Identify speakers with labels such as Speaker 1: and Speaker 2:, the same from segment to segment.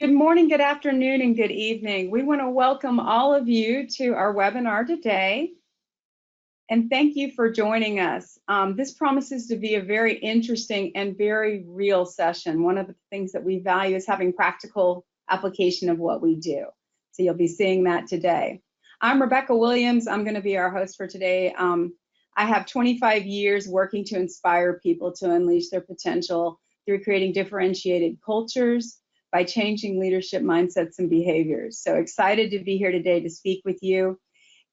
Speaker 1: Good morning, good afternoon, and good evening. We want to welcome all of you to our webinar today, and thank you for joining us. This promises to be a very interesting and very real session. One of the things that we value is having practical application of what we do. So you'll be seeing that today. I'm Rebecca Williams. I'm going to be our host for today. I have 25 years working to inspire people to unleash their potential through creating differentiated cultures, by changing leadership mindsets and behaviors. So excited to be here today to speak with you.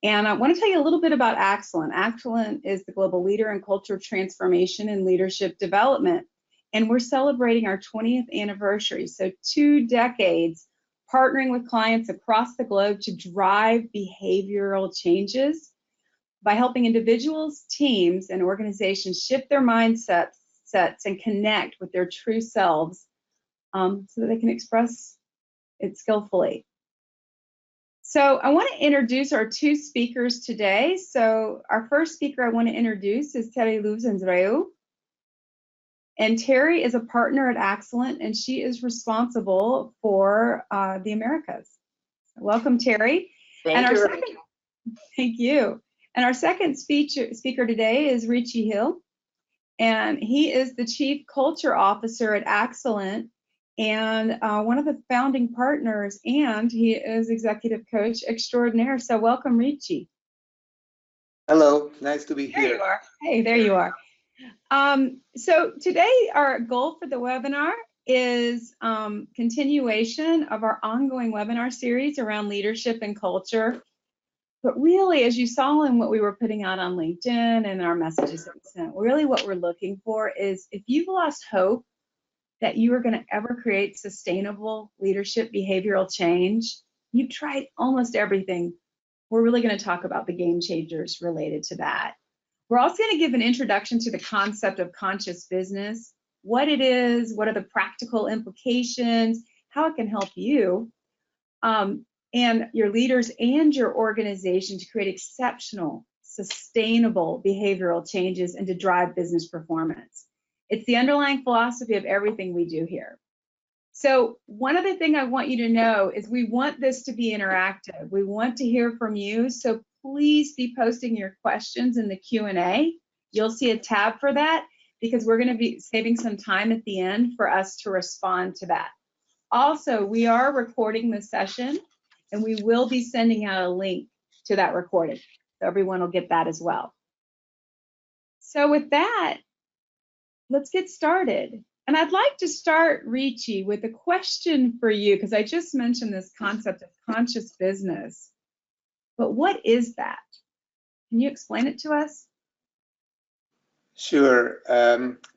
Speaker 1: And I want to tell you a little bit about Axialent. Axialent is the global leader in culture transformation and leadership development. And we're celebrating our 20th anniversary. So 2 decades partnering with clients across the globe to drive behavioral changes by helping individuals, teams, and organizations shift their mindsets and connect with their true selves so that they can express it skillfully. So I want to introduce our 2 speakers today. So our first speaker I want to introduce is Teryluz Andreu. And Terry is a partner at Axialent, and she is responsible for the Americas. Welcome, Terry.
Speaker 2: Thank
Speaker 1: you. And our second speaker today is Richi Gil, and he is the Chief Culture Officer at Axialent, and one of the founding partners, and he is executive coach extraordinaire. So welcome, Richi.
Speaker 3: Hello, nice to be here.
Speaker 1: There you are. Hey, there you are. So today our goal for the webinar is continuation of our ongoing webinar series around leadership and culture. But really, as you saw in what we were putting out on LinkedIn and our messages that we sent, really what we're looking for is if you've lost hope that you are going to ever create sustainable leadership behavioral change, you've tried almost everything. We're really going to talk about the game changers related to that. We're also going to give an introduction to the concept of conscious business, what it is, what are the practical implications, how it can help you and your leaders and your organization to create exceptional, sustainable behavioral changes and to drive business performance. It's the underlying philosophy of everything we do here. So one other thing I want you to know is we want this to be interactive. We want to hear from you. So please be posting your questions in the Q&A. You'll see a tab for that because we're going to be saving some time at the end for us to respond to that. Also, we are recording this session and we will be sending out a link to that recording. So everyone will get that as well. So with that, let's get started. And I'd like to start, Richi, with a question for you, because I just mentioned this concept of conscious business. But what is that? Can you explain it to us?
Speaker 3: Sure.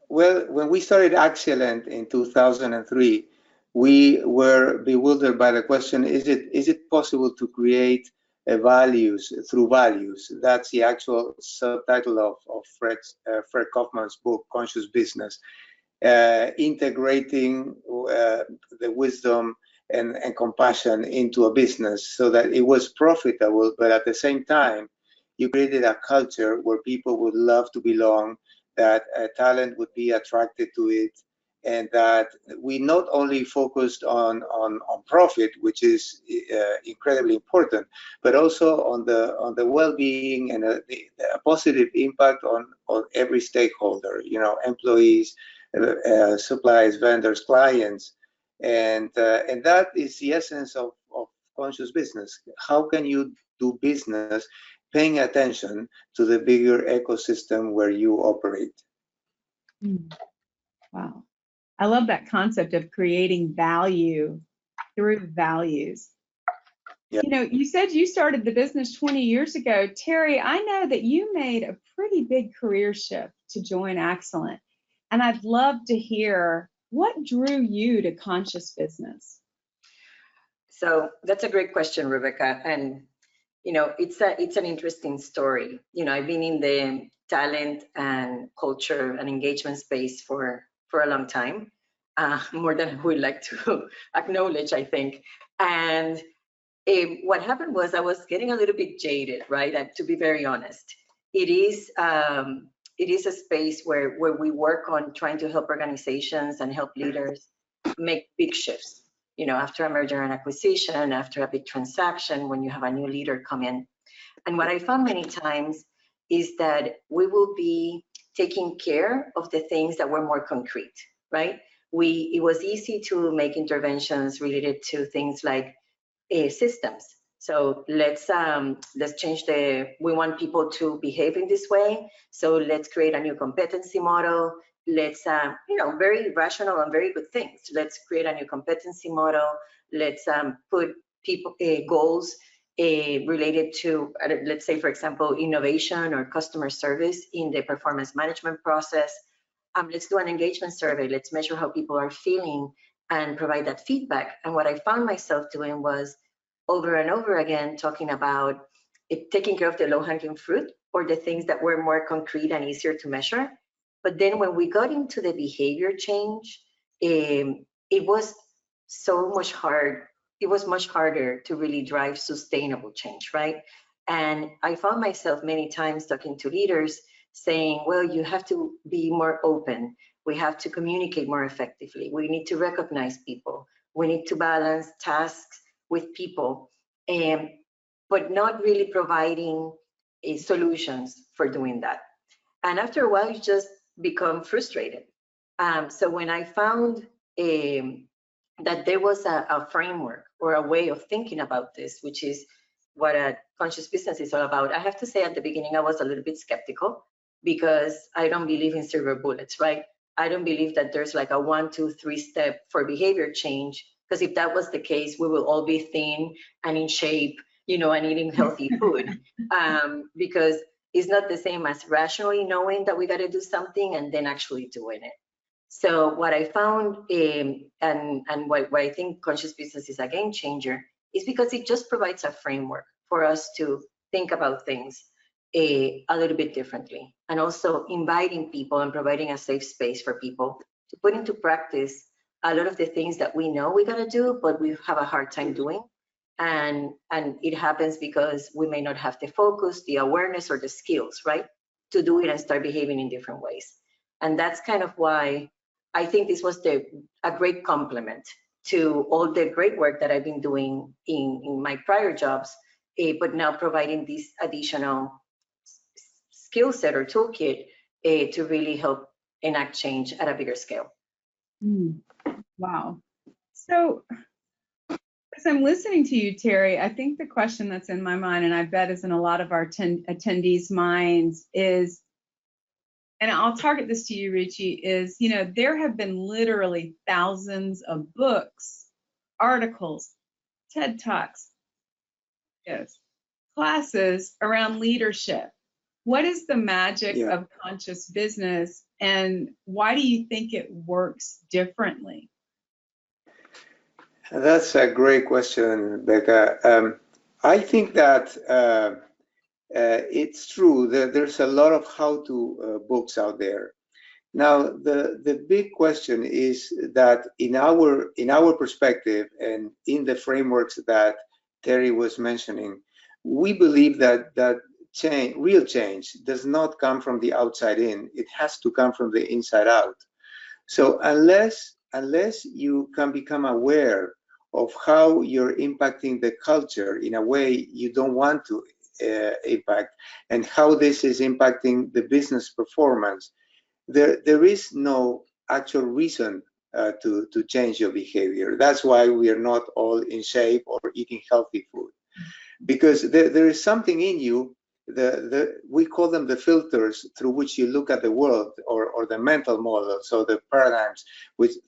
Speaker 3: Well, when we started Axialent in 2003, we were bewildered by the question, is it possible to create values through values? That's the actual subtitle of Fred Kaufman's book, Conscious Business. Integrating the wisdom and compassion into a business so that it was profitable, but at the same time, you created a culture where people would love to belong, that talent would be attracted to it, and that we not only focused on profit, which is incredibly important, but also on the well-being and a positive impact on every stakeholder, employees, suppliers, vendors, clients, and that is the essence of conscious business. How can you do business paying attention to the bigger ecosystem where you operate?
Speaker 1: Wow. I love that concept of creating value through values.
Speaker 3: Yeah.
Speaker 1: You said you started the business 20 years ago. Terry, I know that you made a pretty big career shift to join Axialent. And I'd love to hear what drew you to conscious business.
Speaker 2: So that's a great question, Rebecca. And, it's an interesting story. I've been in the talent and culture and engagement space for a long time, more than I would like to acknowledge, I think. And what happened was I was getting a little bit jaded, right? And to be very honest, it is a space where we work on trying to help organizations and help leaders make big shifts. after a merger and acquisition, after a big transaction, when you have a new leader come in. And what I found many times is that we will be taking care of the things that were more concrete, right? It was easy to make interventions related to things like systems. So let's change we want people to behave in this way. So let's create a new competency model. Let's, very rational and very good things. Let's create a new competency model. Let's put people goals related to, let's say, for example, innovation or customer service in the performance management process. Let's do an engagement survey. Let's measure how people are feeling and provide that feedback. And what I found myself doing was over and over again talking about taking care of the low-hanging fruit or the things that were more concrete and easier to measure. But then when we got into the behavior change, it was so much hard. It was much harder to really drive sustainable change, right? And I found myself many times talking to leaders saying, well, you have to be more open. We have to communicate more effectively. We need to recognize people. We need to balance tasks with people, but not really providing solutions for doing that. And after a while, you just become frustrated. So when I found that there was a framework or a way of thinking about this, which is what a conscious business is all about, I have to say at the beginning, I was a little bit skeptical because I don't believe in silver bullets, right? I don't believe that there's like a 1, 2, 3 step for behavior change, because if that was the case, we will all be thin and in shape, and eating healthy food, because it's not the same as rationally knowing that we got to do something and then actually doing it. So what I found, and what I think conscious business is a game changer, is because it just provides a framework for us to think about things a little bit differently, and also inviting people and providing a safe space for people to put into practice a lot of the things that we know we got to do, but we have a hard time doing. And it happens because we may not have the focus, the awareness, or the skills, right, to do it and start behaving in different ways. And that's kind of why I think this was a great complement to all the great work that I've been doing in my prior jobs, but now providing this additional skill set or toolkit to really help enact change at a bigger scale.
Speaker 1: Wow. So as I'm listening to you, Terry, I think the question that's in my mind, and I bet is in a lot of our attendees' minds, is, and I'll target this to you, Richi, is, there have been literally thousands of books, articles, TED Talks, classes around leadership. What is the magic of conscious business, and why do you think it works differently?
Speaker 3: That's a great question, Becca. I think that it's true that there's a lot of how-to books out there. Now, the big question is that in our perspective and in the frameworks that Terry was mentioning, we believe that real change does not come from the outside in. It has to come from the inside out. So unless you can become aware of how you're impacting the culture in a way you don't want to impact, and how this is impacting the business performance, there is no actual reason to change your behavior. That's why we are not all in shape or eating healthy food, because there is something in you. We call them the filters through which you look at the world, or the mental models, so the paradigms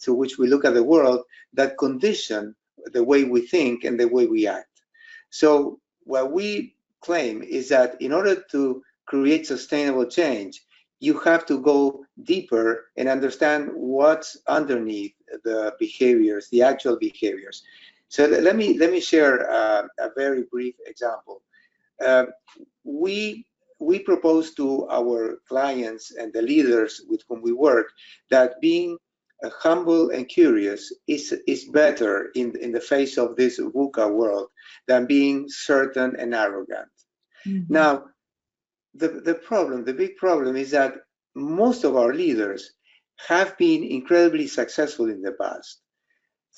Speaker 3: through which we look at the world, that condition the way we think and the way we act. So what we claim is that in order to create sustainable change, you have to go deeper and understand what's underneath the behaviors, the actual behaviors. So let me share a very brief example. We propose to our clients and the leaders with whom we work that being humble and curious is better in the face of this VUCA world than being certain and arrogant. Mm-hmm. Now, the big problem is that most of our leaders have been incredibly successful in the past.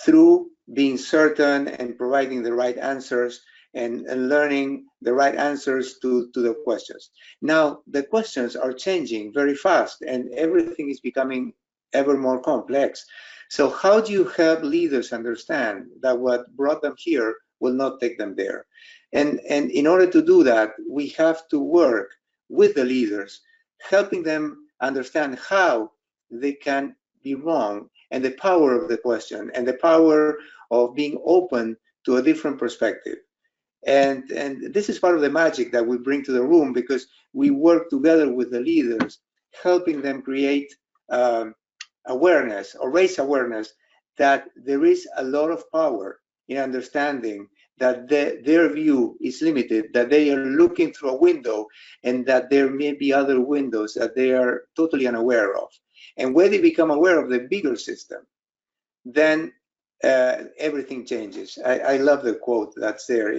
Speaker 3: through being certain and providing the right answers and learning the right answers to the questions. Now, the questions are changing very fast and everything is becoming ever more complex. So how do you help leaders understand that what brought them here will not take them there? And in order to do that, we have to work with the leaders, helping them understand how they can be wrong and the power of the question and the power of being open to a different perspective. And this is part of the magic that we bring to the room, because we work together with the leaders, helping them create awareness or raise awareness that there is a lot of power in understanding that their view is limited, that they are looking through a window, and that there may be other windows that they are totally unaware of. And when they become aware of the bigger system, then everything changes. I love the quote that's there.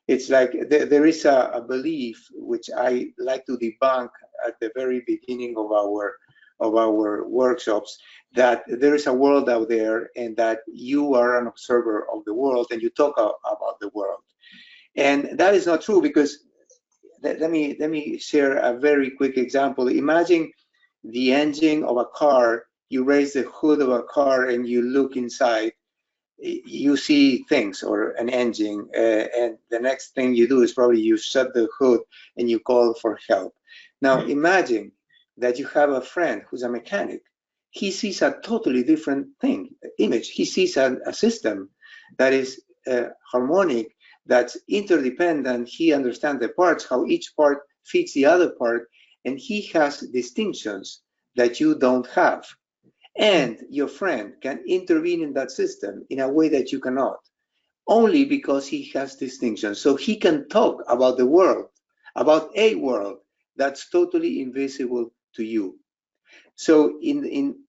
Speaker 3: It's like there is a belief which I like to debunk at the very beginning of our workshops, that there is a world out there and that you are an observer of the world and you talk about the world. And that is not true, because let me share a very quick example. Imagine the engine of a car. You raise the hood of a car and you look inside. You see things or an engine, and the next thing you do is probably you shut the hood and you call for help. Now imagine that you have a friend who's a mechanic. He sees a totally different image. He sees a system that is harmonic, that's interdependent. He understands the parts, how each part fits the other part, and he has distinctions that you don't have. And your friend can intervene in that system in a way that you cannot, only because he has distinctions. So he can talk about the world, about a world that's totally invisible to you. So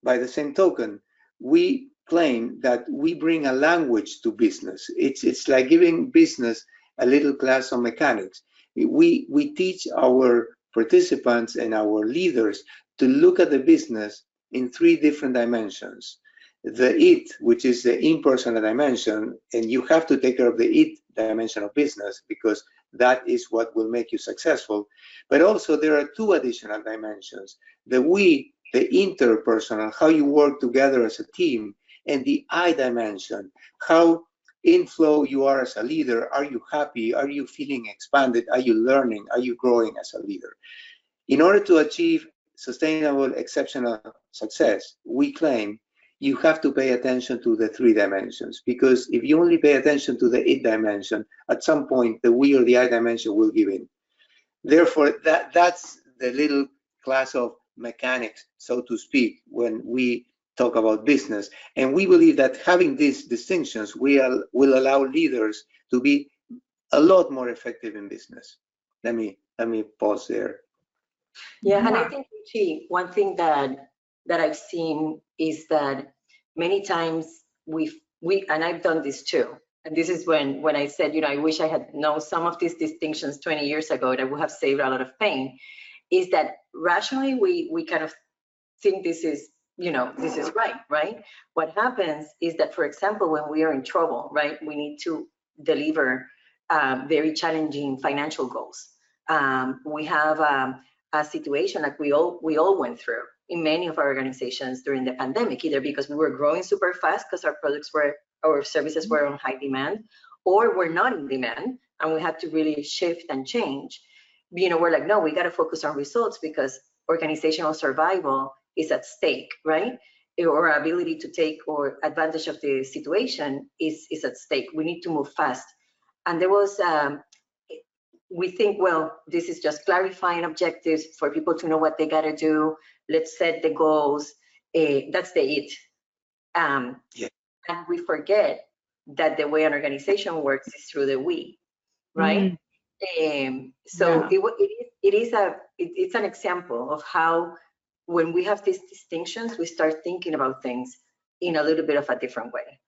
Speaker 3: by the same token, we claim that we bring a language to business. It's like giving business a little class on mechanics. We teach our participants and our leaders to look at the business in 3 different dimensions. The it, which is the impersonal dimension, and you have to take care of the it dimension of business, because that is what will make you successful. But also there are 2 additional dimensions: the we, the interpersonal, how you work together as a team, and the I dimension, how in flow you are as a leader. Are you happy? Are you feeling expanded? Are you learning? Are you growing as a leader? In order to achieve sustainable, exceptional success, we claim you have to pay attention to the 3 dimensions, because if you only pay attention to the it dimension, at some point the we or the I dimension will give in. Therefore, that's the little class of mechanics, so to speak, when we talk about business. And we believe that having these distinctions will allow leaders to be a lot more effective in business. Let me pause there.
Speaker 2: Yeah, and I think, Richi, one thing that I've seen is that many times we and I've done this too. And this is when I said, I wish I had known some of these distinctions 20 years ago, that would have saved a lot of pain. Is that rationally we kind of think this is right? What happens is that, for example, when we are in trouble, right, we need to deliver very challenging financial goals. We have a situation like we all went through in many of our organizations during the pandemic, either because we were growing super fast because our services were on high demand, or we're not in demand and we had to really shift and change. We're like, no, we got to focus on results because organizational survival is at stake, right? Our ability to take or advantage of the situation is at stake. We need to move fast. And there was, we think, well, this is just clarifying objectives for people to know what they got to do. Let's set the goals. That's the it. Yeah. And we forget that the way an organization works is through the we, right? So yeah. It's an example of how, when we have these distinctions, we start thinking about things in a little bit of a different way.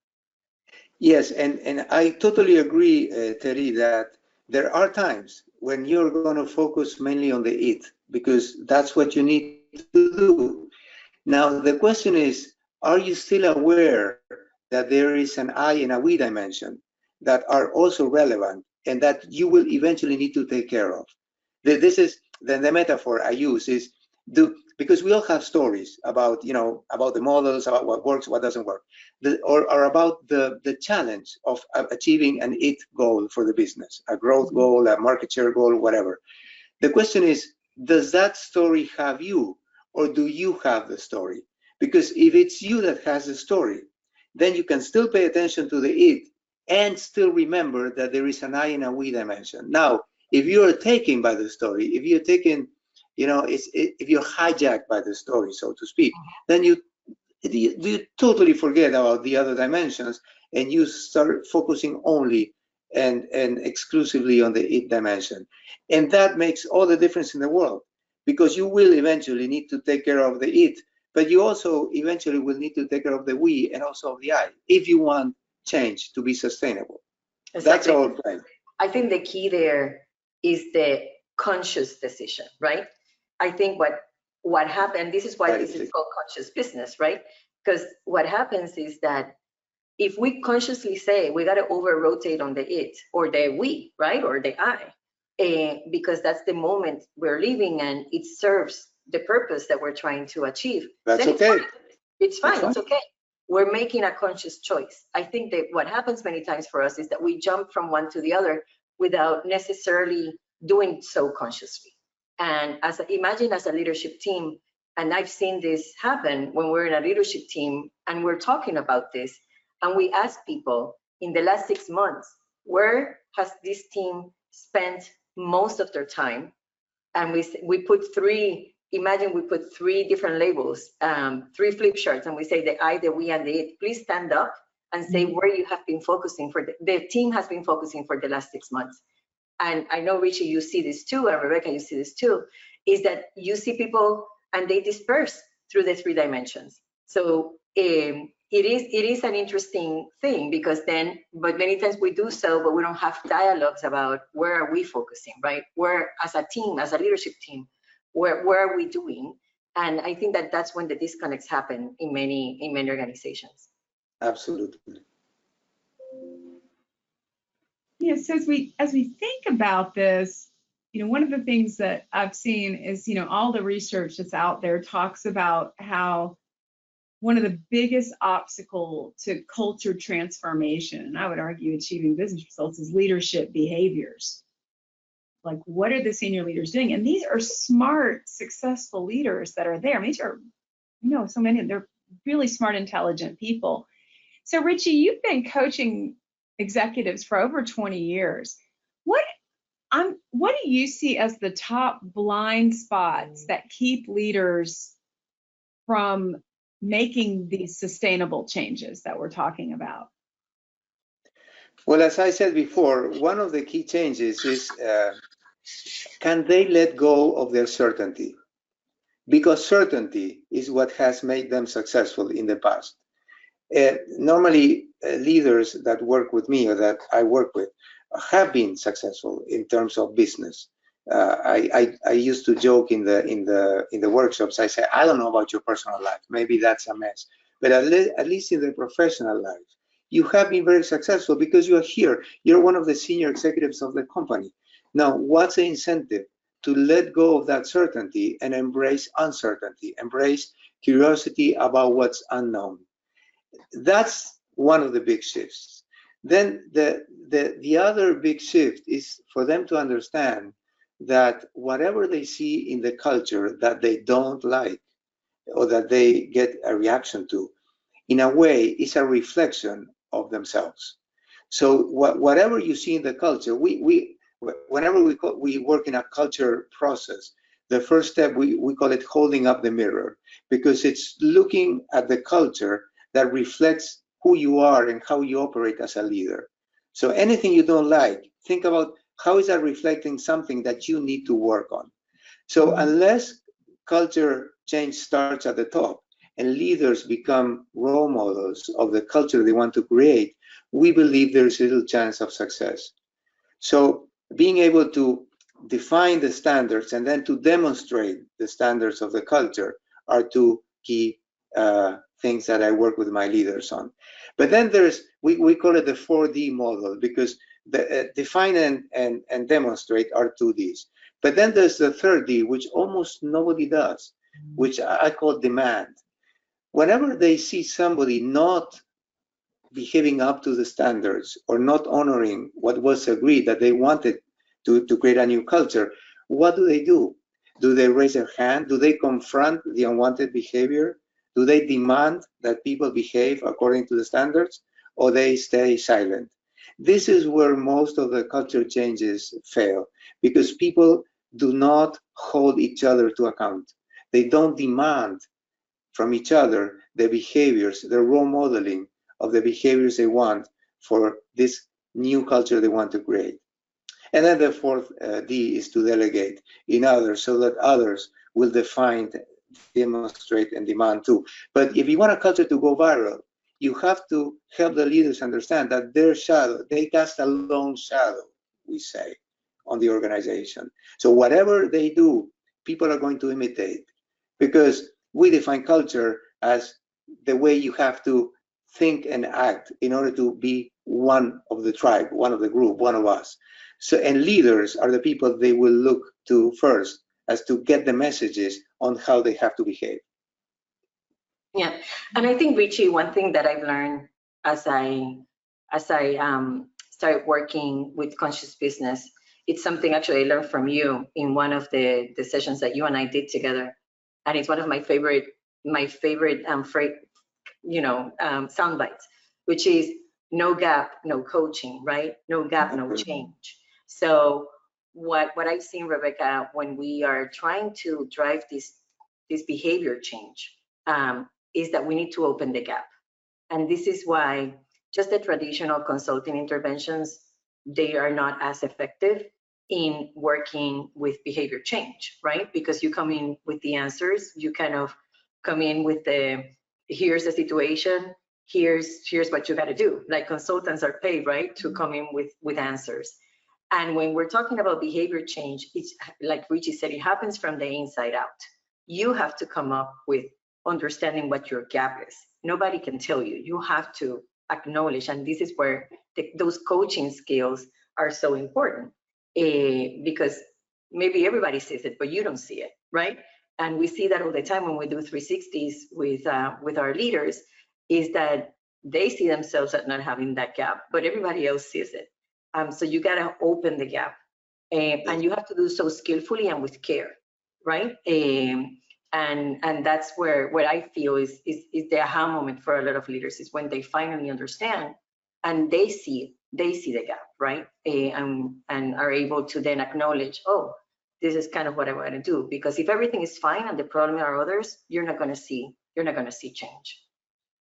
Speaker 3: Yes, and I totally agree, Terry, that there are times when you're going to focus mainly on the it, because that's what you need to do. Now, the question is, are you still aware that there is an I and a we dimension that are also relevant and that you will eventually need to take care of. This is the metaphor I use is because we all have stories about, about the models, about what works, what doesn't work, or about the challenge of achieving an IT goal for the business, a growth goal, a market share goal, whatever. The question is, does that story have you, or do you have the story? Because if it's you that has the story, then you can still pay attention to the it and still remember that there is an I and a we dimension. Now, if you are taken by the story, if you're taken, if you're hijacked by the story, so to speak, then you totally forget about the other dimensions and you start focusing only and exclusively on the it dimension. And that makes all the difference in the world, because you will eventually need to take care of the it, but you also eventually will need to take care of the we and also of the I, if you want change to be sustainable. Exactly. That's our plan.
Speaker 2: I think the key there is the conscious decision, right? I think what happened, this is why this is called conscious business, right? Because what happens is that if we consciously say we got to over rotate on the it or the we, right, or the I, because that's the moment we're living and it serves the purpose that we're trying to achieve.
Speaker 3: That's okay.
Speaker 2: It's fine. It's okay. We're making a conscious choice. I think that what happens many times for us is that we jump from one to the other without necessarily doing so consciously. And imagine as a leadership team, and I've seen this happen when we're in a leadership team and we're talking about this, and we ask people in the last 6 months, where has this team spent most of their time? And we put imagine we put 3 different labels, 3 flip charts, and we say the I, the we, and the it. Please stand up and say where you have been focusing the team has been focusing for the last 6 months. And I know, Richi, you see this too, and Rebecca, you see this too, is that you see people and they disperse through the 3 dimensions. So it is an interesting thing, because but many times we do so, but we don't have dialogues about where are we focusing, right? Where, as a team, as a leadership team, where are we doing? And I think that that's when the disconnects happen in many organizations.
Speaker 3: Absolutely.
Speaker 1: Yes, as we think about this, one of the things that I've seen is, all the research that's out there talks about how one of the biggest obstacle to culture transformation, and I would argue achieving business results, is leadership behaviors. Like, what are the senior leaders doing? And these are smart, successful leaders that are there. I mean, these are, so many, they're really smart, intelligent people. So, Richi, you've been coaching executives for over 20 years. What do you see as the top blind spots that keep leaders from making these sustainable changes that we're talking about?
Speaker 3: Well, as I said before, one of the key changes is can they let go of their certainty? Because certainty is what has made them successful in the past. Normally, leaders that work with me or that I work with have been successful in terms of business. I used to joke in the workshops. I say, I don't know about your personal life. Maybe that's a mess. But at least in the professional life, you have been very successful because you are here. You're one of the senior executives of the company. Now, what's the incentive to let go of that certainty and embrace uncertainty, embrace curiosity about what's unknown? That's one of the big shifts. Then the other big shift is for them to understand that whatever they see in the culture that they don't like or that they get a reaction to, in a way, is a reflection of themselves. So whatever you see in the culture, whenever we work in a culture process, the first step, we call it holding up the mirror, because it's looking at the culture that reflects who you are and how you operate as a leader. So anything you don't like, think about how is that reflecting something that you need to work on. So unless culture change starts at the top and leaders become role models of the culture they want to create, we believe there's little chance of success. So being able to define the standards and then to demonstrate the standards of the culture are 2 key things that I work with my leaders on. But then there's, we call it the 4D model, because the define and demonstrate are 2Ds. But then there's the third D, which almost nobody does, which I call demand. Whenever they see somebody not behaving up to the standards or not honoring what was agreed that they wanted to create a new culture, what do? Do they raise their hand? Do they confront the unwanted behavior? Do they demand that people behave according to the standards, or they stay silent? This is where most of the culture changes fail, because people do not hold each other to account. They don't demand from each other the behaviors, the role modeling of the behaviors they want for this new culture they want to create. And then the fourth D is to delegate in others, so that others will define, demonstrate, and demand too. But if you want a culture to go viral, you have to help the leaders understand that their shadow, they cast a long shadow, we say, on the organization. So whatever they do, people are going to imitate, because we define culture as the way you have to think and act in order to be one of the tribe, one of the group, one of us. So, and leaders are the people they will look to first as to get the messages on how they have to behave.
Speaker 2: Yeah, and I think, Richi, one thing that I've learned as I started working with conscious business, it's something actually I learned from you in one of the sessions that you and I did together, and it's one of my favorite sound bites, which is no gap, no coaching, right? No gap, no change. So what I've seen, Rebecca, when we are trying to drive this behavior change, is that we need to open the gap. And this is why just the traditional consulting interventions, they are not as effective in working with behavior change, right? Because you come in with the answers, you kind of come in with here's the situation, here's what you got to do. Like consultants are paid, right, to come in with answers. And when we're talking about behavior change, it's like Richi said, it happens from the inside out. You have to come up with understanding what your gap is. Nobody can tell you. You have to acknowledge, and this is where those coaching skills are so important, because maybe everybody sees it, but you don't see it, right? And we see that all the time when we do 360s with our leaders, is that they see themselves as not having that gap, but everybody else sees it. So you got to open the gap, and you have to do so skillfully and with care, right? And that's where what I feel is the aha moment for a lot of leaders, is when they finally understand and they see the gap, right? And are able to then acknowledge, oh, this is kind of what I want to do. Because if everything is fine and the problem are others, you're not going to see change.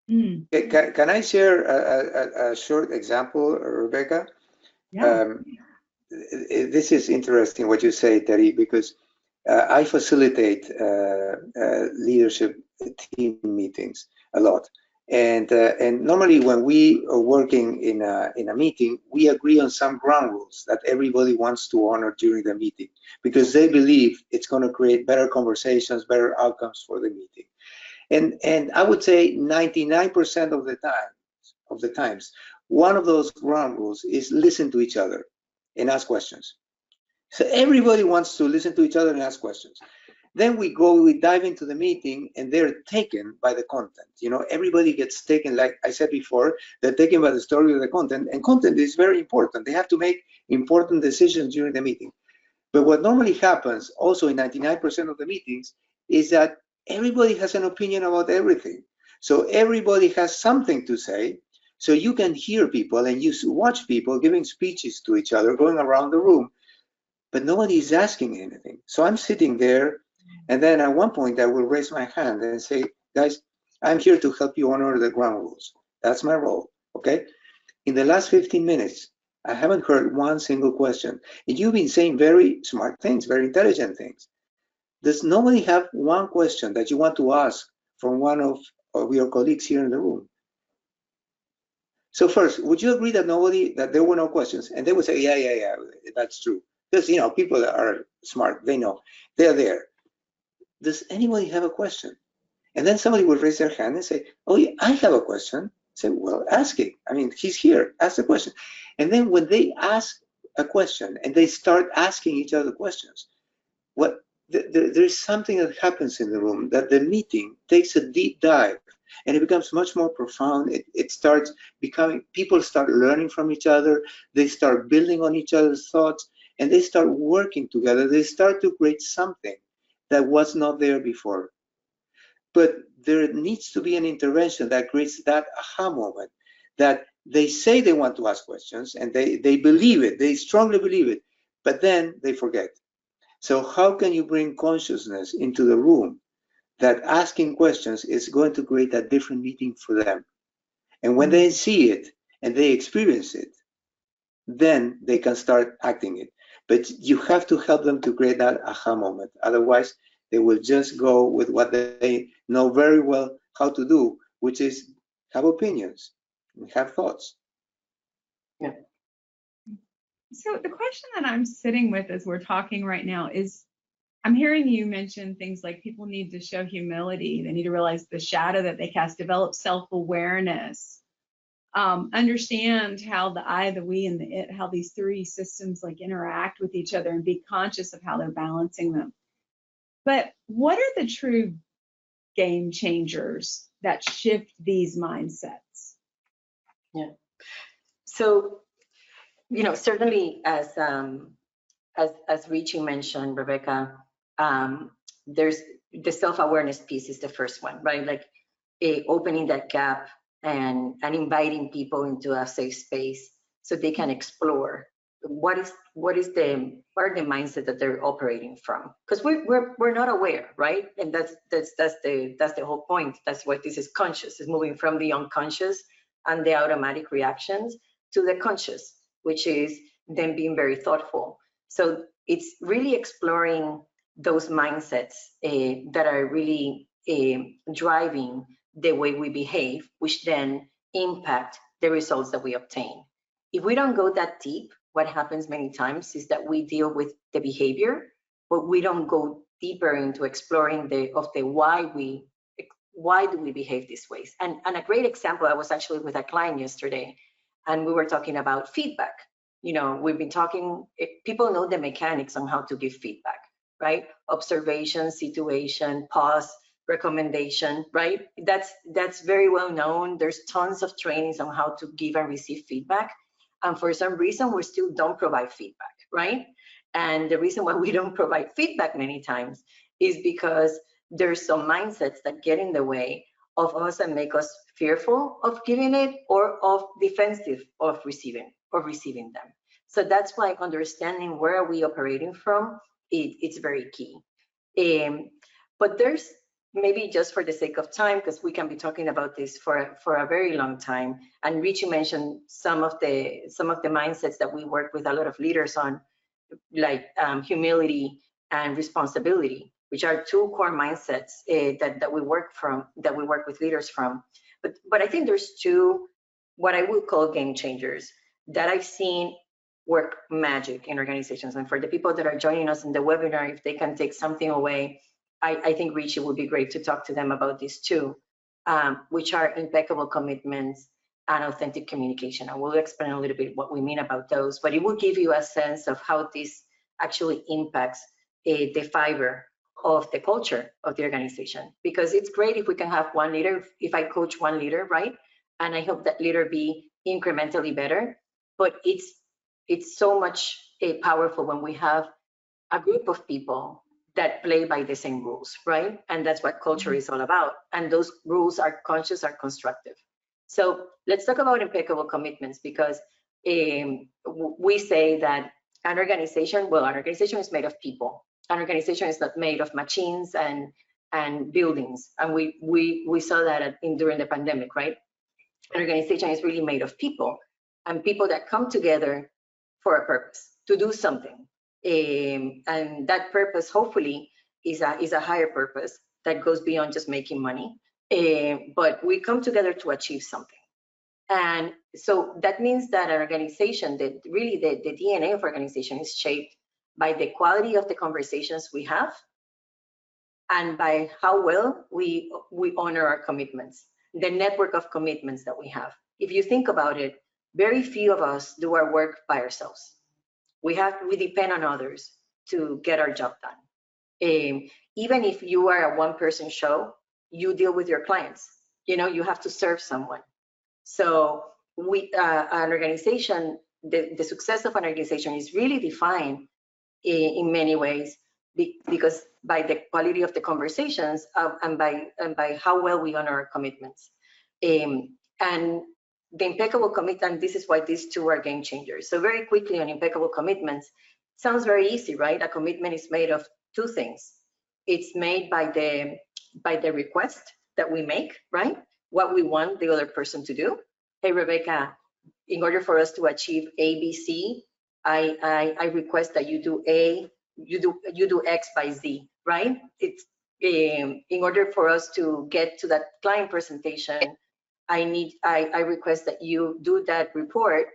Speaker 3: Can I share a short example, Rebecca?
Speaker 1: Yeah.
Speaker 3: This is interesting what you say, Terry, because I facilitate leadership team meetings a lot, and normally when we are working in a meeting, we agree on some ground rules that everybody wants to honor during the meeting, because they believe it's going to create better conversations, better outcomes for the meeting. And I would say 99% of the times, one of those ground rules is listen to each other and ask questions. So everybody wants to listen to each other and ask questions. Then we dive into the meeting, and they're taken by the content. You know, everybody gets taken, like I said before, they're taken by the story of the content, and content is very important. They have to make important decisions during the meeting. But what normally happens also in 99% of the meetings is that everybody has an opinion about everything. So everybody has something to say. So you can hear people and you watch people giving speeches to each other, going around the room, but nobody is asking anything. So I'm sitting there, and then at one point I will raise my hand and say, guys, I'm here to help you honor the ground rules. That's my role, okay? In the last 15 minutes, I haven't heard one single question. And you've been saying very smart things, very intelligent things. Does nobody have one question that you want to ask from one of your colleagues here in the room? So first, would you agree that there were no questions? And they would say, yeah, that's true. Because, you know, people are smart, they know, they're there. Does anybody have a question? And then somebody would raise their hand and say, oh, yeah, I have a question. I say, well, ask it. I mean, he's here, ask the question. And then when they ask a question and they start asking each other questions, there's something that happens in the room, that the meeting takes a deep dive and it becomes much more profound. It starts becoming, people start learning from each other, they start building on each other's thoughts, and they start working together. They start to create something that was not there before. But there needs to be an intervention that creates that aha moment, that they say they want to ask questions and they believe it, they strongly believe it, but then they forget. So how can you bring consciousness into the room that asking questions is going to create a different meeting for them? And when they see it and they experience it, then they can start acting it. But you have to help them to create that aha moment. Otherwise, they will just go with what they know very well how to do, which is have opinions and have thoughts.
Speaker 2: Yeah.
Speaker 1: So the question that I'm sitting with as we're talking right now is, I'm hearing you mention things like people need to show humility. They need to realize the shadow that they cast, develop self-awareness, understand how the I, the we, and the it, how these three systems like interact with each other and be conscious of how they're balancing them. But what are the true game changers that shift these mindsets?
Speaker 2: Yeah. So, certainly as Richi mentioned, Rebecca, there's the self-awareness piece is the first one, right? Like opening that gap and inviting people into a safe space so they can explore what are the mindset that they're operating from, because we're not aware, right? And that's the whole point. That's why this is conscious, is moving from the unconscious and the automatic reactions to the conscious, which is them being very thoughtful. So it's really exploring those mindsets that are really driving the way we behave, which then impact the results that we obtain. If we don't go that deep, what happens many times is that we deal with the behavior, but we don't go deeper into exploring why do we behave these ways. And a great example, I was actually with a client yesterday, and we were talking about feedback. We've been talking, people know the mechanics on how to give feedback, right? Observation, situation, pause, recommendation, right? That's very well known. There's tons of trainings on how to give and receive feedback. And for some reason, we still don't provide feedback, right? And the reason why we don't provide feedback many times is because there's some mindsets that get in the way of us and make us fearful of giving it or of defensive of receiving them. So that's why understanding where are we operating from, it's very key. But there's, maybe just for the sake of time, because we can be talking about this for a very long time, and Richi mentioned some of the mindsets that we work with a lot of leaders on, like humility and responsibility, which are two core mindsets that we work with leaders from. But I think there's two, what I would call game changers, that I've seen work magic in organizations. And for the people that are joining us in the webinar, if they can take something away, I think Richi would be great to talk to them about this too, which are impeccable commitments and authentic communication. And we'll explain a little bit what we mean about those, but it will give you a sense of how this actually impacts the fiber of the culture of the organization. Because it's great if we can have one leader, if I coach one leader, right? And I hope that leader be incrementally better, but it's so much powerful when we have a group of people that play by the same rules, right? And that's what culture is all about. And those rules are conscious, are constructive. So let's talk about impeccable commitments, because we say that an organization is made of people. An organization is not made of machines and buildings. And we saw that during the pandemic, right? An organization is really made of people, and people that come together for a purpose, to do something. And that purpose, hopefully, is a higher purpose that goes beyond just making money. But we come together to achieve something. And so that means that an organization, that really the DNA of organization is shaped by the quality of the conversations we have and by how well we honor our commitments, the network of commitments that we have. If you think about it, very few of us do our work by ourselves. We depend on others to get our job done. Even if you are a one-person show, you deal with your clients. You have to serve someone. So an organization, the success of an organization is really defined in many ways because by the quality of the conversations and by how well we honor our commitments. And the impeccable commitment, this is why these two are game changers. So very quickly on impeccable commitments, sounds very easy, right? A commitment is made of two things. It's made by the request that we make, right? What we want the other person to do. Hey, Rebecca, in order for us to achieve A, B, C, I request that you do A, you do X by Z, right? It's in order for us to get to that client presentation, I request that you do that report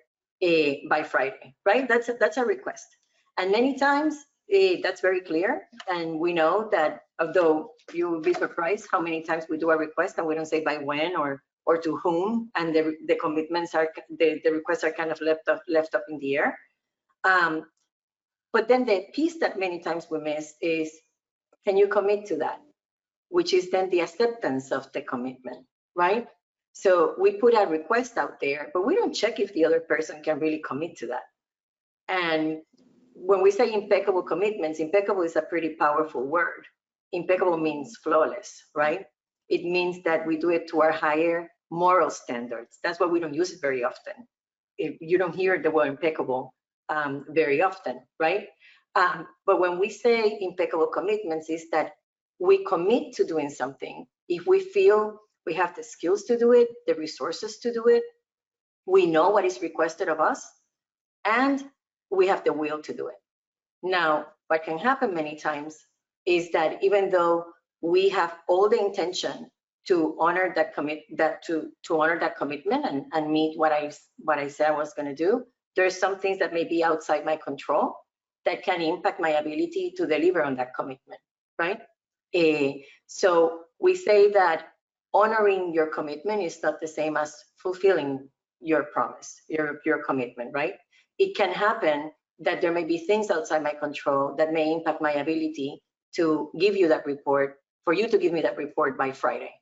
Speaker 2: by Friday, right? That's a request. And many times that's very clear. And we know that, although you will be surprised how many times we do a request and we don't say by when or to whom, and the commitments are, the requests are kind of left up in the air. But then the piece that many times we miss is, can you commit to that? Which is then the acceptance of the commitment, right? So we put a request out there, but we don't check if the other person can really commit to that. And when we say impeccable commitments, impeccable is a pretty powerful word. Impeccable means flawless, right? It means that we do it to our higher moral standards. That's why we don't use it very often. You don't hear the word impeccable very often, right? But when we say impeccable commitments, is that we commit to doing something if we feel we have the skills to do it, the resources to do it, we know what is requested of us, and we have the will to do it. Now, what can happen many times is that even though we have all the intention to honor that honor that commitment and meet what I said I was going to do, there's some things that may be outside my control that can impact my ability to deliver on that commitment, right? So we say that honoring your commitment is not the same as fulfilling your promise, your commitment, right? It can happen that there may be things outside my control that may impact my ability to give you that report, for you to give me that report by Friday.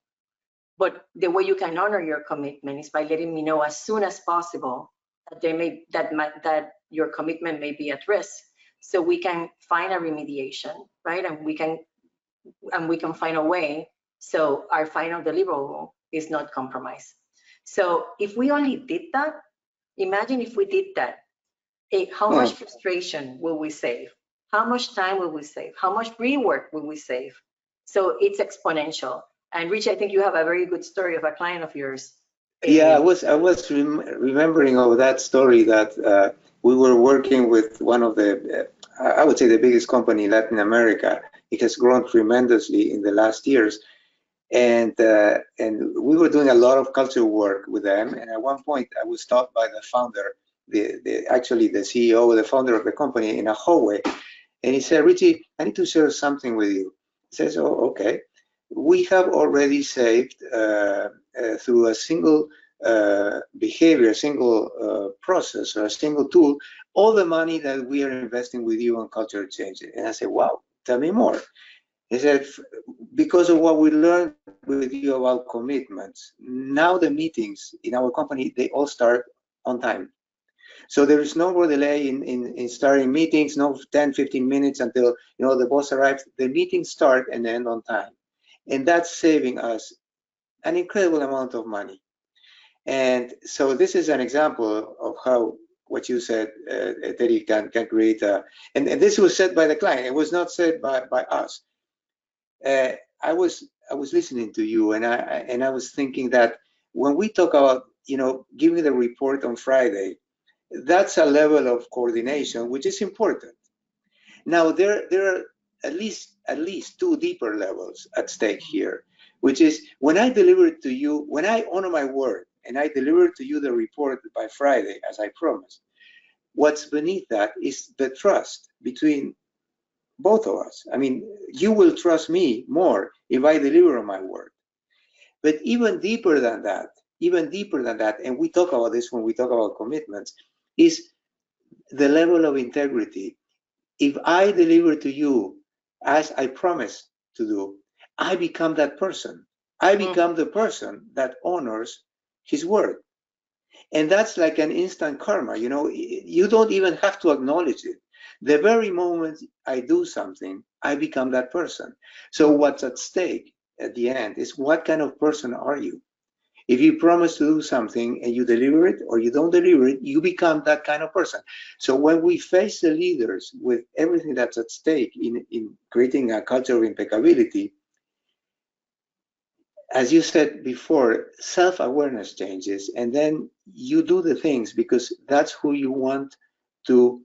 Speaker 2: But the way you can honor your commitment is by letting me know as soon as possible that your commitment may be at risk, so we can find a remediation, right? And we can find a way so our final deliverable is not compromised. So if we only did that, imagine if we did that, how much frustration will we save? How much time will we save? How much rework will we save? So it's exponential. And Rich, I think you have a very good story of a client of yours.
Speaker 3: Yeah, I was remembering of that story that we were working with one of the, I would say the biggest company in Latin America. It has grown tremendously in the last years. And we were doing a lot of cultural work with them. And at one point I was stopped by the founder, actually the CEO, the founder of the company, in a hallway. And he said, Richie, I need to share something with you. He says, oh, okay. We have already saved through a single behavior, a single process, or a single tool, all the money that we are investing with you on cultural change. And I said, wow, tell me more. He said, because of what we learned with you about commitments, now the meetings in our company, they all start on time. So there is no more delay in starting meetings, no 10, 15 minutes until the boss arrives. The meetings start and end on time. And that's saving us an incredible amount of money. And so this is an example of how what you said, Terry, can create a, and this was said by the client. It was not said by us. I was listening to you, and I was thinking that when we talk about giving the report on Friday, that's a level of coordination which is important. Now there are at least two deeper levels at stake here, which is when I deliver it to you, when I honor my word and I deliver to you the report by Friday as I promised, what's beneath that is the trust between both of us. I mean, you will trust me more if I deliver on my word. But even deeper than that, and we talk about this when we talk about commitments, is the level of integrity. If I deliver to you as I promised to do, I become that person. I become the person that honors his word. And that's like an instant karma. You know, you don't even have to acknowledge it. The very moment I do something, I become that person. So what's at stake at the end is, what kind of person are you? If you promise to do something and you deliver it or you don't deliver it, you become that kind of person. So when we face the leaders with everything that's at stake in creating a culture of impeccability, as you said before, self-awareness changes, and then you do the things because that's who you want to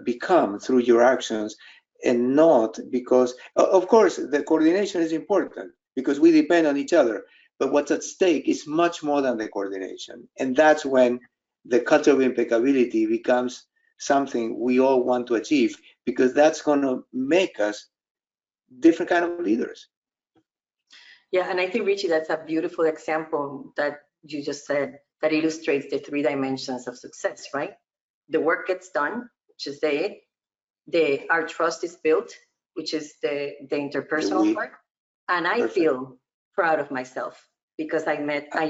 Speaker 3: become through your actions, and not because, of course, the coordination is important because we depend on each other, but what's at stake is much more than the coordination. And that's when the culture of impeccability becomes something we all want to achieve, because that's going to make us different kind of leaders.
Speaker 2: Yeah, and I think, Richi, that's a beautiful example that you just said that illustrates the 3 dimensions of success, right? The work gets done, which is our trust is built, which is the interpersonal part, and I feel proud of myself because I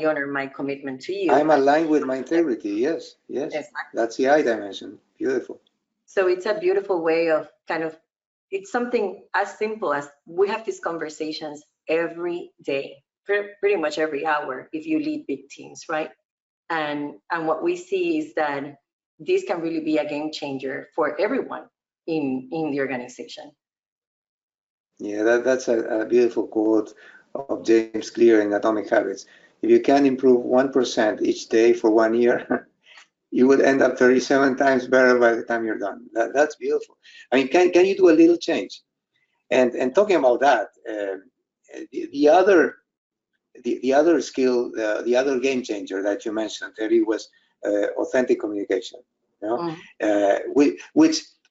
Speaker 2: honor my commitment to you.
Speaker 3: I'm aligned with my integrity. Yes. Exactly. That's the I dimension. Beautiful.
Speaker 2: So it's a beautiful way of it's something as simple as we have these conversations every day, pretty much every hour if you lead big teams, right? And what we see is that this can really be a game changer for everyone in the organization.
Speaker 3: Yeah, that's a beautiful quote of James Clear in Atomic Habits. If you can improve 1% each day for 1 year, you would end up 37 times better by the time you're done. That's beautiful. I mean, can you do a little change? And talking about that, the other skill, the other game changer that you mentioned, Terry, was authentic communication. You know,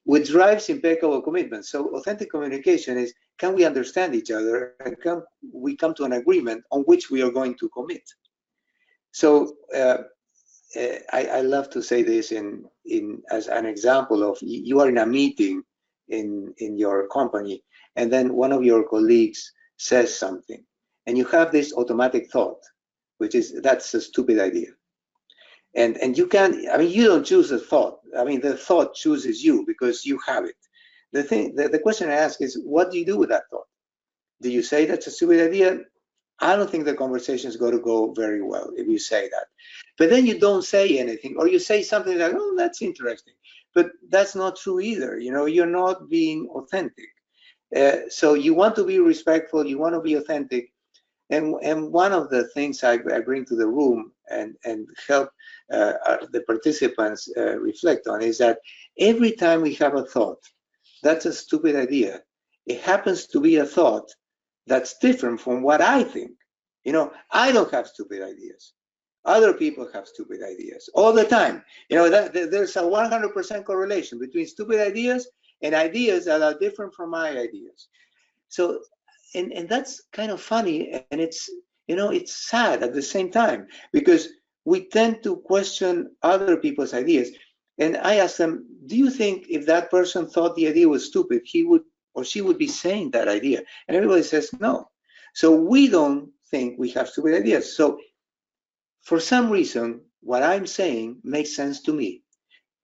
Speaker 3: which drives impeccable commitment. So authentic communication is, can we understand each other and can we come to an agreement on which we are going to commit? So I love to say this as an example of, you are in a meeting in your company, and then one of your colleagues says something, and you have this automatic thought, which is, that's a stupid idea. And you can't, I mean, you don't choose the thought. I mean, the thought chooses you because you have it. The question I ask is, what do you do with that thought? Do you say that's a stupid idea? I don't think the conversation is going to go very well if you say that. But then you don't say anything, or you say something like, oh, that's interesting. But that's not true either. You know, you're not being authentic. So you want to be respectful, you want to be authentic. And one of the things I bring to the room and help the participants reflect on is that every time we have a thought, that's a stupid idea. It happens to be a thought that's different from what I think. You know, I don't have stupid ideas. Other people have stupid ideas all the time. You know, there's a 100% correlation between stupid ideas and ideas that are different from my ideas. So, and that's kind of funny, and it's, you know, it's sad at the same time, because we tend to question other people's ideas. And I ask them, do you think if that person thought the idea was stupid, he would or she would be saying that idea? And everybody says no. So we don't think we have stupid ideas. So for some reason, what I'm saying makes sense to me.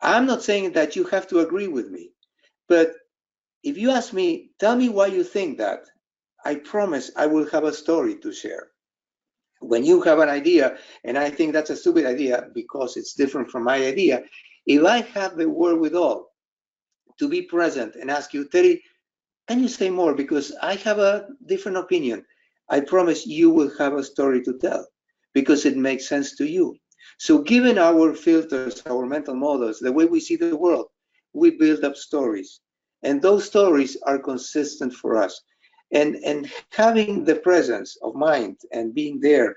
Speaker 3: I'm not saying that you have to agree with me, but if you ask me, tell me why you think that, I promise I will have a story to share. When you have an idea and I think that's a stupid idea because it's different from my idea, if I have the wherewithal to be present and ask you, Terry, can you say more because I have a different opinion, I promise you will have a story to tell because it makes sense to you. So given our filters, our mental models, the way we see the world, we build up stories. And those stories are consistent for us. And having the presence of mind and being there,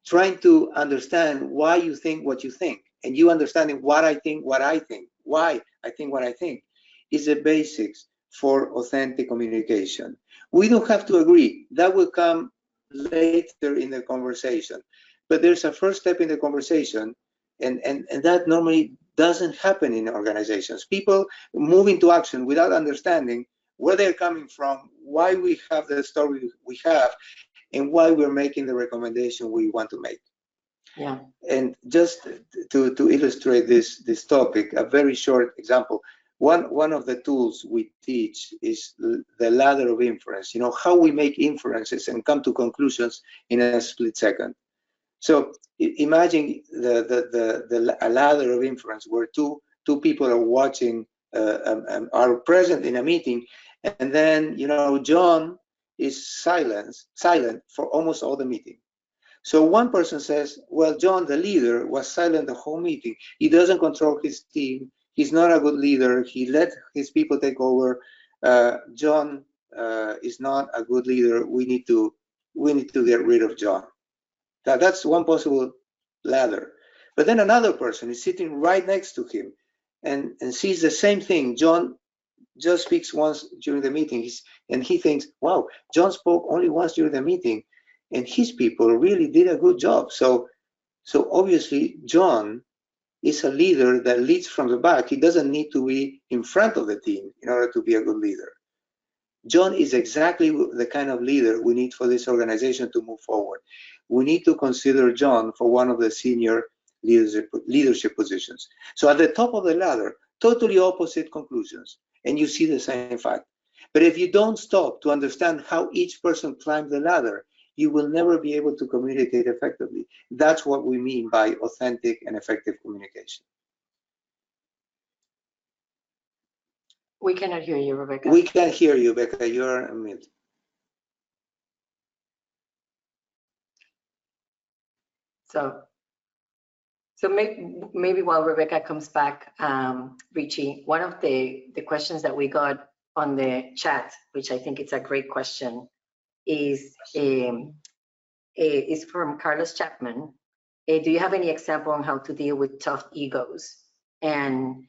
Speaker 3: trying to understand why you think what you think, and you understanding what I think, why I think what I think, is the basics for authentic communication. We don't have to agree. That will come later in the conversation. But there's a first step in the conversation, and that normally doesn't happen in organizations. People move into action without understanding where they're coming from, why we have the story we have, and why we're making the recommendation we want to make.
Speaker 2: Yeah.
Speaker 3: And just to illustrate this topic, a very short example. One of the tools we teach is the ladder of inference. You know, how we make inferences and come to conclusions in a split second. So imagine a ladder of inference where two people are watching, are present in a meeting, and then, you know, John is silent for almost all the meeting. So one person says, well, John, the leader, was silent the whole meeting. He doesn't control his team. He's not a good leader. He let his people take over. John is not a good leader. We need to get rid of John. That's one possible ladder. But then another person is sitting right next to him and sees the same thing. John just speaks once during the meeting, and he thinks, wow, John spoke only once during the meeting, and his people really did a good job. So obviously, John is a leader that leads from the back. He doesn't need to be in front of the team in order to be a good leader. John is exactly the kind of leader we need for this organization to move forward. We need to consider John for one of the senior leadership positions. So at the top of the ladder, totally opposite conclusions, and you see the same fact. But if you don't stop to understand how each person climbed the ladder, you will never be able to communicate effectively. That's what we mean by authentic and effective communication.
Speaker 2: We cannot hear you, Rebecca.
Speaker 3: We can't hear you, Becca. You're on mute.
Speaker 2: So maybe while Rebecca comes back, Richi, one of the questions that we got on the chat, which I think it's a great question, is from Carlos Chapman. Do you have any example on how to deal with tough egos? And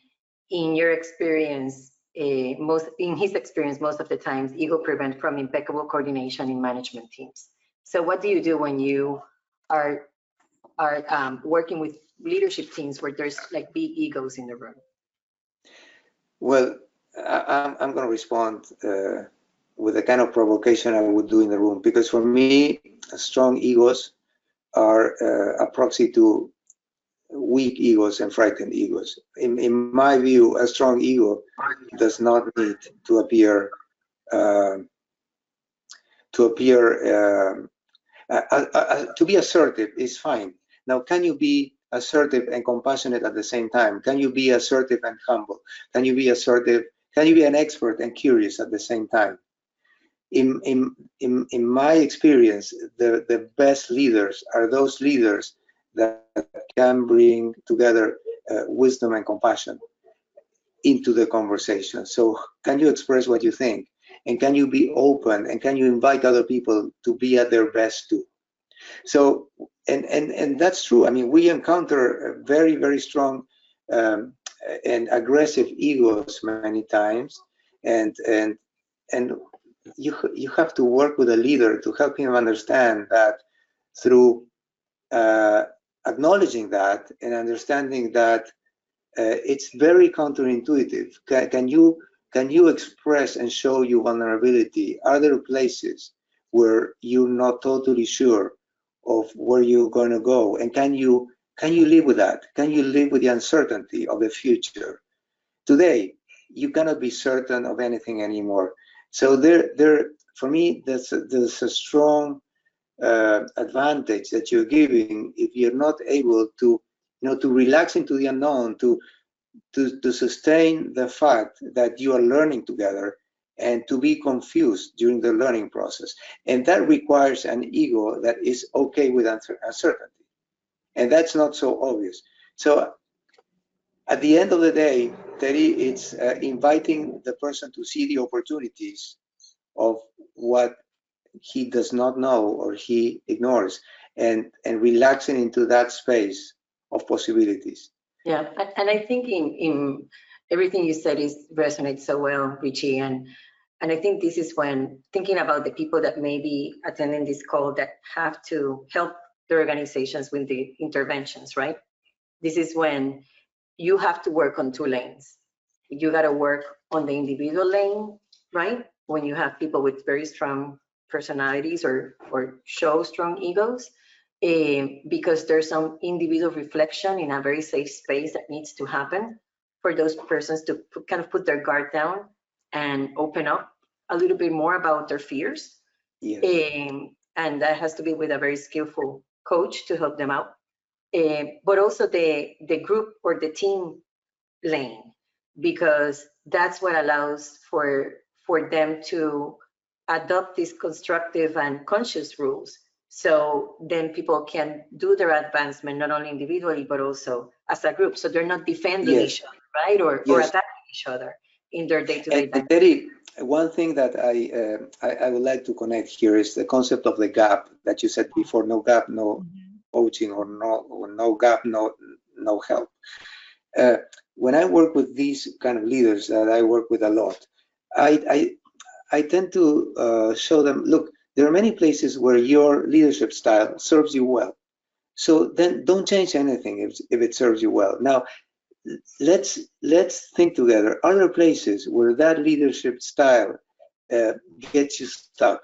Speaker 2: in your experience, most of the times, ego prevent from impeccable coordination in management teams. So what do you do when you are working with leadership teams where there's like big egos in the room?
Speaker 3: Well, I'm going to respond with the kind of provocation I would do in the room, because for me, strong egos are a proxy to weak egos and frightened egos. In my view, a strong ego does not need to appear to be assertive is fine. Now, can you be assertive and compassionate at the same time? Can you be assertive and humble? Can you be assertive? Can you be an expert and curious at the same time? In my experience, the best leaders are those leaders that can bring together wisdom and compassion into the conversation. So can you express what you think? And can you be open? And can you invite other people to be at their best too? So, and that's true. I mean, we encounter very, very strong and aggressive egos many times. And you have to work with a leader to help him understand that through acknowledging that and understanding that it's very counterintuitive. Can you express and show your vulnerability? Are there places where you're not totally sure of where you're going to go? And can you live with that? Can you live with the uncertainty of the future? Today, you cannot be certain of anything anymore. So for me, there's a strong advantage that you're giving if you're not able to, to relax into the unknown, to sustain the fact that you are learning together, and to be confused during the learning process. And that requires an ego that is okay with uncertainty. And that's not so obvious. So at the end of the day, Terry, it's inviting the person to see the opportunities of what he does not know or he ignores, and relaxing into that space of possibilities.
Speaker 2: Yeah, and I think in everything you said resonates so well, Richi, and I think this is when thinking about the people that may be attending this call that have to help their organizations with the interventions, right? This is when you have to work on two lanes. You got to work on the individual lane, right? When you have people with very strong personalities or show strong egos, because there's some individual reflection in a very safe space that needs to happen for those persons to kind of put their guard down and open up a little bit more about their fears.
Speaker 3: Yes.
Speaker 2: And that has to be with a very skillful coach to help them out. But also the group or the team lane, because that's what allows for them to adopt these constructive and conscious rules. So then people can do their advancement not only individually but also as a group. So they're not defending
Speaker 3: Yes.
Speaker 2: each other, right, or
Speaker 3: Yes.
Speaker 2: attacking each other in their day-to-day life.
Speaker 3: And Terry, one thing that I would like to connect here is the concept of the gap that you said before. No gap, no coaching, or no gap, no help. When I work with these kind of leaders that I work with a lot, I tend to show them, look, there are many places where your leadership style serves you well. So then don't change anything if it serves you well. Now, let's think together. Are there places where that leadership style gets you stuck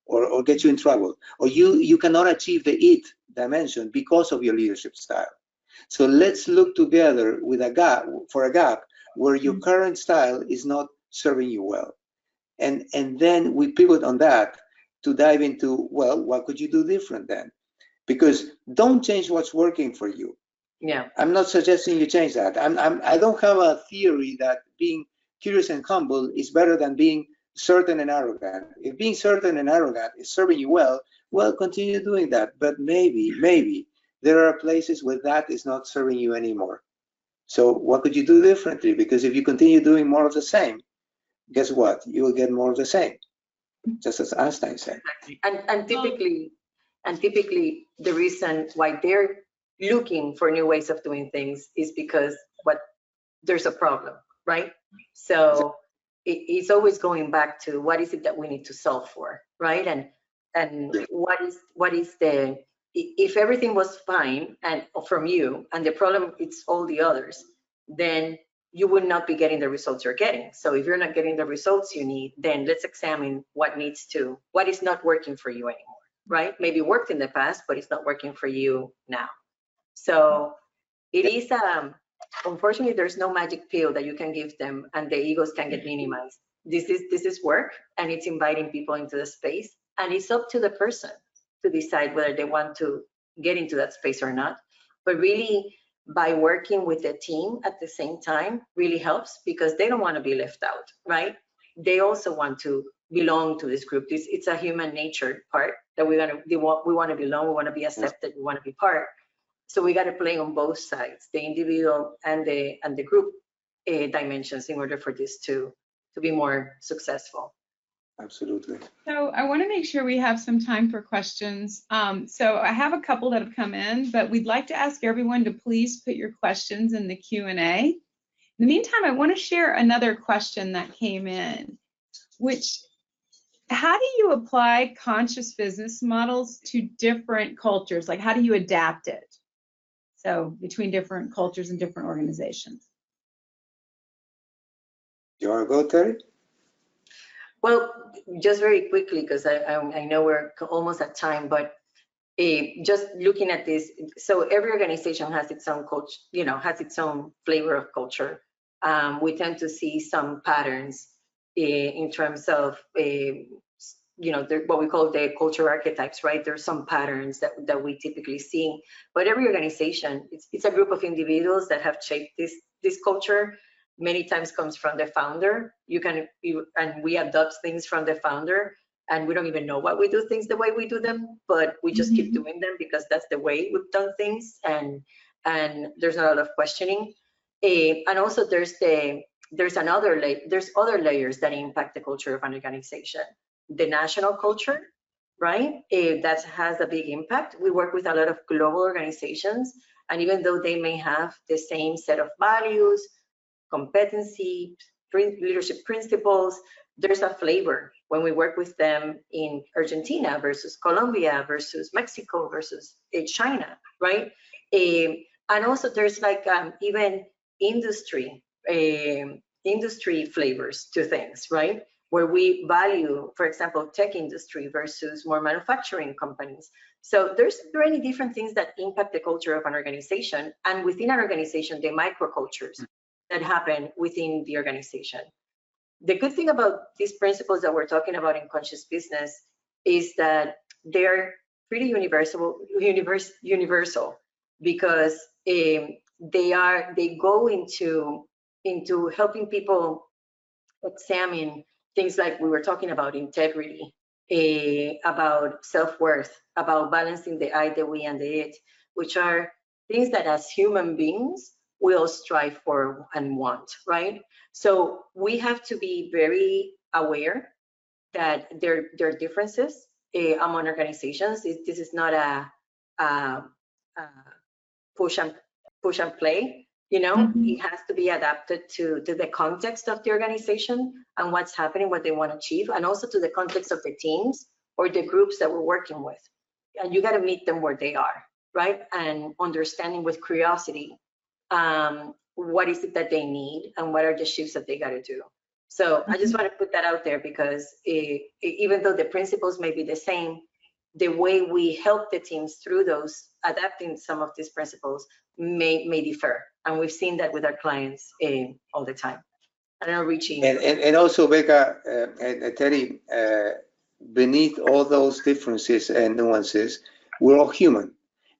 Speaker 3: or gets you in trouble, or you cannot achieve the it dimension because of your leadership style? So let's look together with a gap where your current style is not serving you well. And then we pivot on that to dive into, well, what could you do different then? Because don't change what's working for you.
Speaker 2: Yeah.
Speaker 3: I'm not suggesting you change that. I don't have a theory that being curious and humble is better than being certain and arrogant. If being certain and arrogant is serving you well, continue doing that. But maybe there are places where that is not serving you anymore. So what could you do differently? Because if you continue doing more of the same, guess what? You will get more of the same, just as Einstein said.
Speaker 2: And typically the reason why they're looking for new ways of doing things is because there's a problem, right? So it's always going back to what is it that we need to solve for, right? And what is the, if everything was fine and from you and the problem it's all the others, then you would not be getting the results you're getting. So if you're not getting the results you need, then let's examine what is not working for you anymore, right? Maybe worked in the past, but it's not working for you now. So it is, unfortunately, there's no magic pill that you can give them and the egos can get minimized. This is work, and it's inviting people into the space, and it's up to the person to decide whether they want to get into that space or not. But really, by working with the team at the same time really helps, because they don't want to be left out, right? They also want to belong to this group. It's a human nature part that we want to belong, we want to be accepted, we want to be part. So we got to play on both sides, the individual and the group dimensions, in order for this to be more successful.
Speaker 3: Absolutely.
Speaker 1: So I want to make sure we have some time for questions. So I have a couple that have come in, but we'd like to ask everyone to please put your questions in the Q&A. In the meantime, I want to share another question that came in, which, how do you apply conscious business models to different cultures? Like, how do you adapt it? So between different cultures and different organizations.
Speaker 3: You want to go, Terry?
Speaker 2: Well, just very quickly, because I know we're almost at time, but just looking at this, so every organization has its own culture, has its own flavor of culture. We tend to see some patterns in terms of, what we call the culture archetypes, right? There's some patterns that we typically see, but every organization, it's a group of individuals that have shaped this culture. Many times comes from the founder. And we adopt things from the founder, and we don't even know why we do things the way we do them, but we just keep doing them because that's the way we've done things, and there's not a lot of questioning. And also there's other layers that impact the culture of an organization. The national culture, right? That has a big impact. We work with a lot of global organizations, and even though they may have the same set of values, competency, leadership principles. There's a flavor when we work with them in Argentina versus Colombia versus Mexico versus China, right? And also there's like even industry flavors to things, right? Where we value, for example, tech industry versus more manufacturing companies. So there are many different things that impact the culture of an organization, and within an organization, the microcultures that happen within the organization. The good thing about these principles that we're talking about in conscious business is that they're pretty universal because they go into helping people examine things like we were talking about integrity, about self-worth, about balancing the I, the we, and the it, which are things that as human beings we all strive for and want, right? So we have to be very aware that there are differences among organizations. This is not a push and play. You know, it has to be adapted to the context of the organization and what's happening, what they want to achieve, and also to the context of the teams or the groups that we're working with. And you got to meet them where they are, right? And understanding with curiosity what is it that they need and what are the shifts that they got to do. So I just want to put that out there because even though the principles may be the same, the way we help the teams through those, adapting some of these principles may differ. And we've seen that with our clients all the time. I don't know, Richi.
Speaker 3: And also, Becca and Terry, beneath all those differences and nuances, we're all human.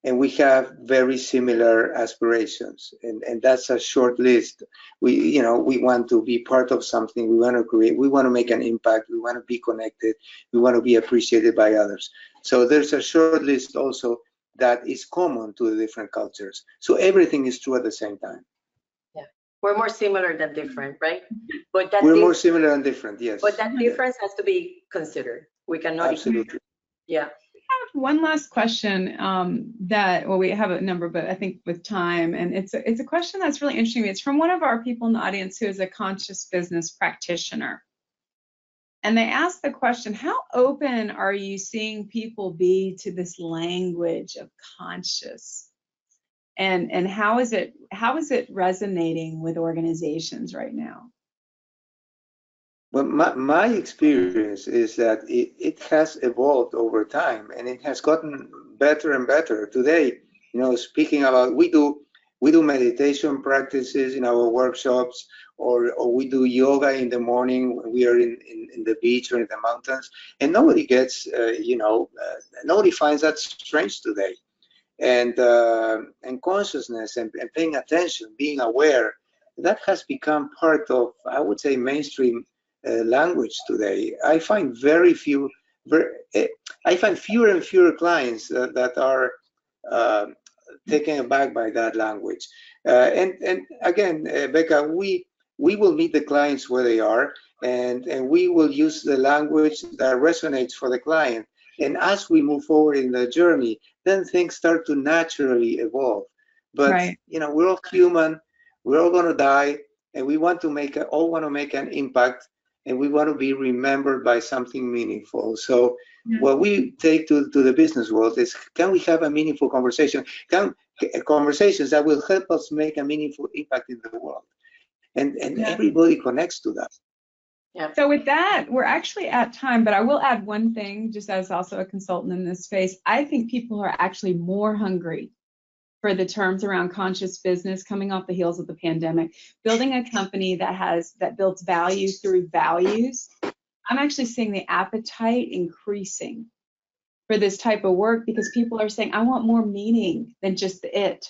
Speaker 3: And we have very similar aspirations, and that's a short list. We want to be part of something. We want to create. We want to make an impact. We want to be connected. We want to be appreciated by others. So there's a short list also that is common to the different cultures. So everything is true at the same time.
Speaker 2: Yeah, we're more similar than different, right? But
Speaker 3: we're more similar than different. Yes.
Speaker 2: But that difference has to be considered. We cannot.
Speaker 3: Absolutely.
Speaker 2: Yeah.
Speaker 1: One last question we have a number, but I think with time, and it's a question that's really interesting to me. It's from one of our people in the audience who is a conscious business practitioner. And they asked the question, how open are you seeing people be to this language of conscious? And how is it resonating with organizations right now?
Speaker 3: Well, my experience is that it has evolved over time, and it has gotten better and better. Today, speaking about, we do meditation practices in our workshops, or we do yoga in the morning when we are in the beach or in the mountains, and nobody gets, nobody finds that strange today. And consciousness and paying attention, being aware, that has become part of, I would say, mainstream language today. I find fewer and fewer clients that are taken aback by that language. And again, Becca, we will meet the clients where they are, and we will use the language that resonates for the client. And as we move forward in the journey, then things start to naturally evolve. But
Speaker 1: right.
Speaker 3: We're all human. We're all going to die, and we want to make an impact. And we want to be remembered by something meaningful. So what we take to the business world is, can we have a meaningful conversation? Conversations that will help us make a meaningful impact in the world. And everybody connects to that.
Speaker 1: Yeah. So with that, we're actually at time, but I will add one thing, just as also a consultant in this space. I think people are actually more hungry for the terms around conscious business coming off the heels of the pandemic, building a company that builds value through values. I'm actually seeing the appetite increasing for this type of work because people are saying, I want more meaning than just the it.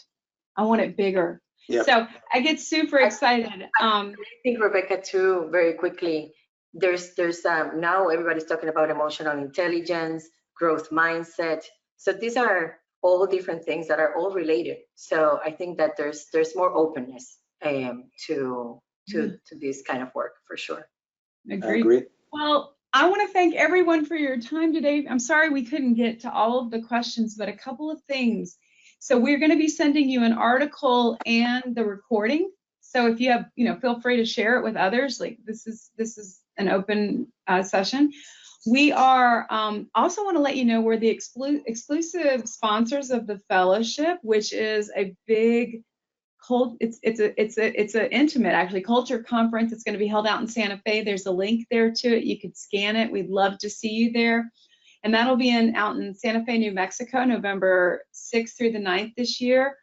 Speaker 1: I want it bigger. Yep. So I get super excited.
Speaker 2: I think, Rebecca, too, very quickly, there's now everybody's talking about emotional intelligence, growth mindset. So these are all different things that are all related. So I think that there's more openness to this kind of work for sure.
Speaker 3: I agree.
Speaker 1: Well, I want to thank everyone for your time today. I'm sorry we couldn't get to all of the questions, but a couple of things. So we're going to be sending you an article and the recording. So if you have, feel free to share it with others. Like this is an open session. We are also want to let you know we're the exclusive sponsors of the fellowship, which is a big it's an intimate actually culture conference. It's going to be held out in Santa Fe. There's a link there to it. You could scan it. We'd love to see you there. And that'll be out in Santa Fe, New Mexico, November 6th through the 9th this year.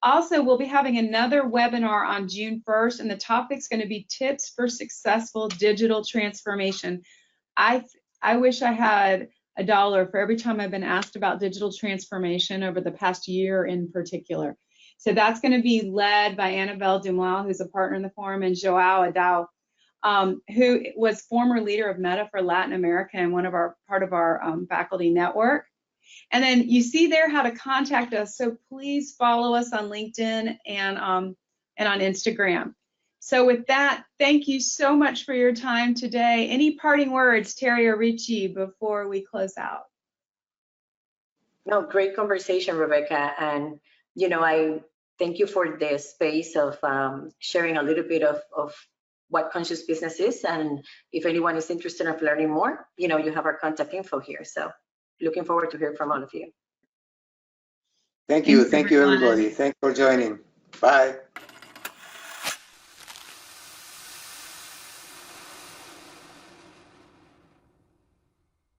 Speaker 1: Also, we'll be having another webinar on June 1st, and the topic's going to be tips for successful digital transformation. I wish I had $1 for every time I've been asked about digital transformation over the past year in particular. So that's going to be led by Annabelle Dumois, who's a partner in the forum, and Joao Adao, who was former leader of Meta for Latin America and part of our faculty network. And then you see there how to contact us. So please follow us on LinkedIn and on Instagram. So with that, thank you so much for your time today. Any parting words, Terry or Richi, before we close out?
Speaker 2: No, great conversation, Rebecca. And, I thank you for the space of sharing a little bit of what conscious business is. And if anyone is interested in learning more, you have our contact info here. So looking forward to hear from all of you.
Speaker 3: Thank you. Thank you, everybody. Thanks for joining. Bye.